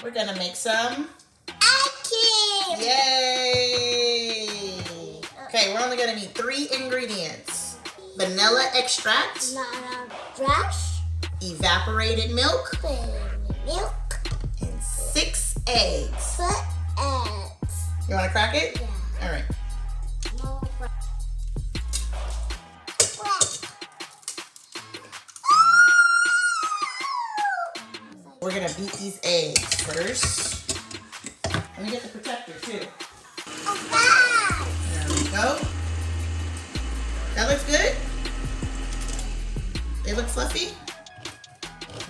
we're gonna make some ice cream. Yay! Okay, we're only gonna need 3 ingredients: vanilla extract, Banana brush, evaporated milk, milk, and 6 eggs. put eggs. You wanna crack it? Yeah. All right. No crack. We're gonna beat these eggs first. Let me get the protector too. There we go. That looks good? They look fluffy?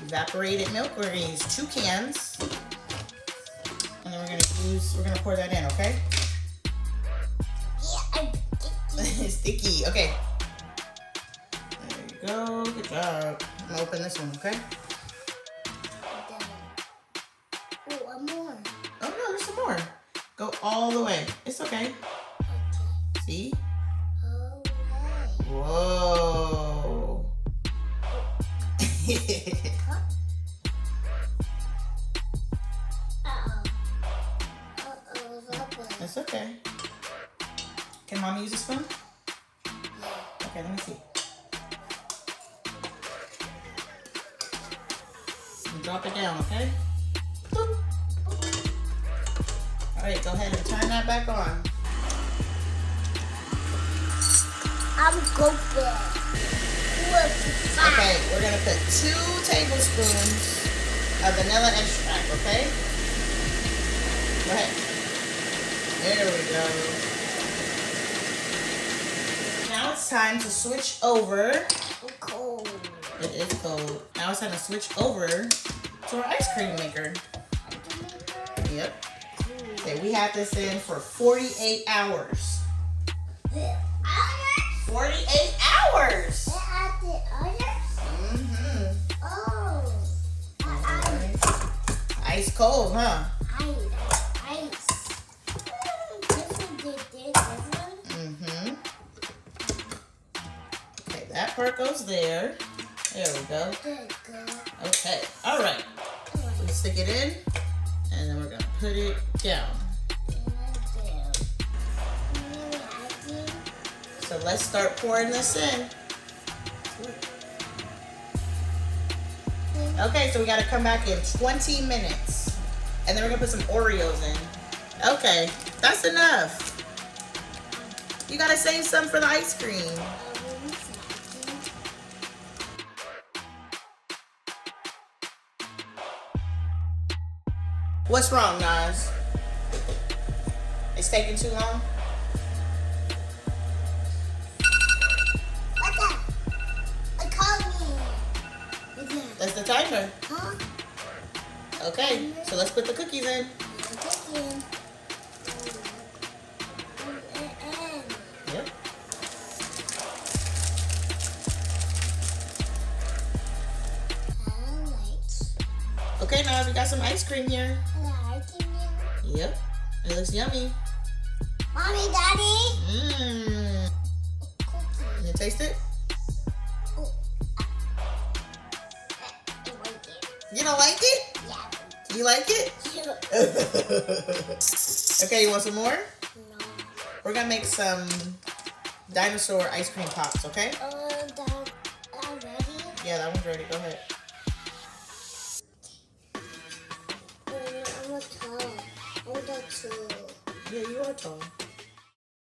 Evaporated milk, we're gonna use 2 cans. And then we're gonna pour that in, okay? Yeah, It's sticky, okay. There you go, good job. I'm gonna open this one, okay? oh, one more. Oh no, there's some more. Go all the way. It's okay. See? Oh, right. Whoa. That's okay. Can mommy use a spoon? Okay, let me see. And drop it down, okay? Boop. All right, go ahead and turn that back on. I'm going. Okay, we're gonna put 2 tablespoons of vanilla extract, okay? Go ahead. There we go. Now it's time to switch over. I'm cold. It is cold. Now it's time to switch over to our ice cream maker. Yep. Okay, we have this in for 48 hours. 48 hours! Mm-hmm. Oh. Ice cold, huh? Ice. This one did this one. Mm-hmm. Okay, that part goes there. There we go. There you go. Okay, all right. We stick it in, and then we're gonna put it down. So let's start pouring this in. Okay, so we gotta come back in 20 minutes. And then we're gonna put some Oreos in. Okay, that's enough. You gotta save some for the ice cream. What's wrong, Nas? It's taking too long? What's that? It called me. That's the timer. Huh? Okay, so let's put the cookies in. Yep. Okay, Nas, we got some ice cream here. Yep, it looks yummy. Mommy, Daddy. Mmm. Can you taste it? You don't like it? Yeah. You like it? Okay, you want some more? No. We're gonna make some dinosaur ice cream pops, okay? That ready? Yeah, that one's ready. Go ahead. I'm a tall. I'm the two. Yeah, you are tall.